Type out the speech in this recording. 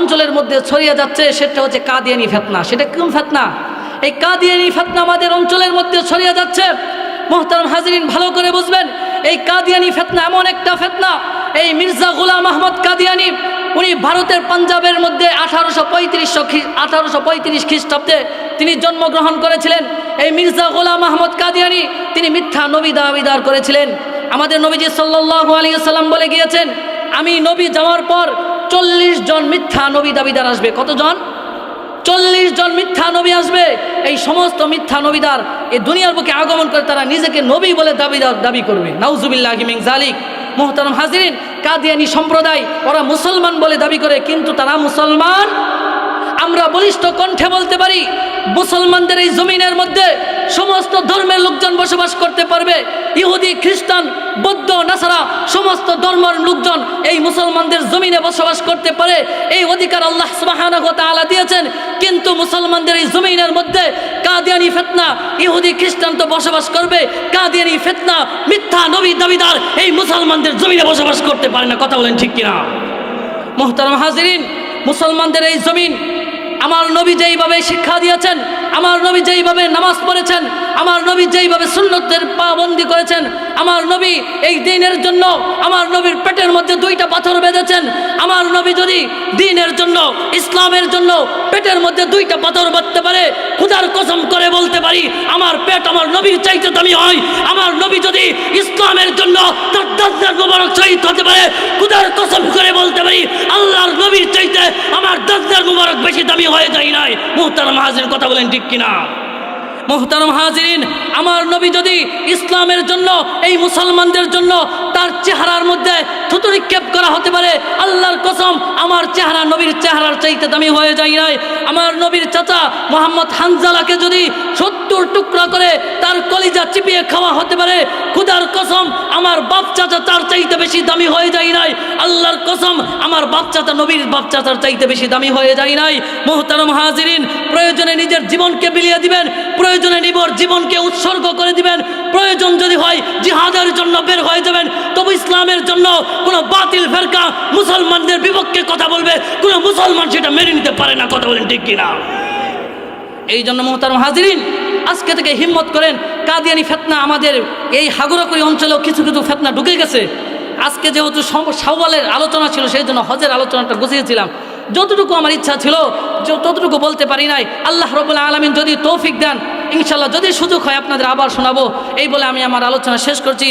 অঞ্চলের মধ্যে ছড়িয়ে যাচ্ছে, সেটা হচ্ছে কাদিয়ানি ফিতনা। সেটা কোন ফিতনা? এই কাদিয়ানি ফিতনা আমাদের অঞ্চলের মধ্যে ছড়িয়ে যাচ্ছে। মুহতারাম হাজিরিন, ভালো করে বুঝবেন, এই কাদিয়ানি ফিতনা এমন একটা ফিতনা। এই মির্জা গোলাম আহমদ কাদিয়ানি, উনি ভারতের পাঞ্জাবের মধ্যে 1835 খ্রিস্টাব্দে তিনি জন্মগ্রহণ করেছিলেন। এই মির্জা গোলাম আহমদ কাদিয়ানি তিনি মিথ্যা নবী দাবিদার করেছিলেন। আমাদের নবীজি সাল্লাল্লাহু আলাইহি ওয়াসাল্লাম বলে গিয়েছেন, আমি নবী যাওয়ার পর 40 জন মিথ্যা নবী দাবিদার আসবে। কতজন? 40 জন মিথ্যা নবী আসবে। এই সমস্ত মিথ্যা নবীদার এই দুনিয়ার বুকে আগমন করে তারা নিজেকে নবী বলে দাবি করবে। নাউজুবিল্লাহি মিন যালিক। মুহতারাম হাজিরিন, কাদিয়ানি সম্প্রদায় ওরা মুসলমান বলে দাবি করে, কিন্তু তারা মুসলমান। আমরা বলিষ্ঠ কণ্ঠে বলতে পারি, মুসলমানদের এই জমিনের মধ্যে সমস্ত ধর্মের লোকজন বসবাস করতে পারবে। ইহুদি, খ্রিস্টান, বৌদ্ধ, নাসারা সমস্ত ধর্মের লোকজন এই মুসলমানদের জমিনে বসবাস করতে পারে। এই অধিকার আল্লাহ সুবহানাহু ওয়া তাআলা দিয়েছেন। কিন্তু মুসলমানদের এই জমিনের মধ্যে কাদিয়ানি ফিতনা, ইহুদি খ্রিস্টান তো বসবাস করবে, কাদিয়ানি ফিতনা, মিথ্যা নবী দাবিদার এই মুসলমানদের জমিনে বসবাস করতে পারে না। কথা বলেন ঠিক কিনা? মুহতারাম হাজিরিন, মুসলমানদের এই জমিন আমার নবী যেইভাবে শিক্ষা দিয়েছেন, আমার নবী যেইভাবে নামাজ পড়েছেন, আমার নবী যেইভাবে সুন্নতের পাবন্দি করেছেন, আমার নবী এই দ্বীনের জন্য আমার নবীর পেটের মধ্যে 2টা পাথর বেঁধেছেন। আমার নবী যদি দ্বীনের জন্য, ইসলামের জন্য পেটের মধ্যে 2টা পাথর বাঁধতে পারে, খোদার কসম করে বলতে পারি আমার পেট আমার নবীর চাইতে দামি হয়। আমার নবী যদি ইসলামের জন্য তার দাঁত মোবারক শহীদ হতে পারে, খোদার কসম করে বলতে পারি আল্লাহর নবীর চাইতে আমার দাঁত মোবারক বেশি দামি হয়ে যায় নাই। মুহতারাম হাজিরিন, কথা বলেন ঠিক কিনা? মুহতারাম হাজিরিন, আমার নবী যদি ইসলামের জন্য, এই মুসলমানদের জন্য তার চেহারার মধ্যে থুতু নিক্ষেপ করা হতে পারে, আল্লাহর কসম আমার চেহারা নবীর চেহারার চাইতে দামি হয়ে যায় নাই। আমার নবীর চাচা মোহাম্মদ হানজালাকে যদি 70 টুকরা করে তার কলিজা চিপিয়ে খাওয়া হতে পারে, খোদার কসম আমার বাপ চাচা তার চাইতে বেশি দামি হয়ে যায় নাই। আল্লাহর কসম আমার বাপ চাচা নবীর বাপ চাচার চাইতে বেশি দামি হয়ে যায় নাই। মুহতারাম হাজিরিন, প্রয়োজনে নিজের জীবনকে বিলিয়ে দিবেন, প্রয়োজনে নিজের জীবনকে উৎসর্গ করে দিবেন, প্রয়োজন যদি হয় জিহাদের জন্য বের হয়ে যাবেন। তবু ইসলামের জন্য কোনো বাতিল ফেরকা মুসলমানদের বিপক্ষে কথা বলবে, কোনো মুসলমান সেটা মেনে নিতে পারে না। কথা বলেন ঠিক কিনা? এই জন্য মুহতারাম হাজিরিন, আজকে থেকে হিম্মত করেন। কাদিয়ানি ফিতনা আমাদের এই হাগুরাকুড়ি অঞ্চলেও কিছু কিছু ফিতনা ঢুকে গেছে। আজকে যেহেতু শাওয়ালের আলোচনা ছিল, সেই জন্য হজের আলোচনাটা গুছিয়েছিলাম। যতটুকু আমার ইচ্ছা ছিল ততটুকু বলতে পারি নাই। আল্লাহ রাব্বুল আলামিন যদি তৌফিক দেন, ইনশাআল্লাহ যদি সুযোগ হয় আপনাদের আবার শোনাবো। এই বলে আমি আমার আলোচনা শেষ করছি।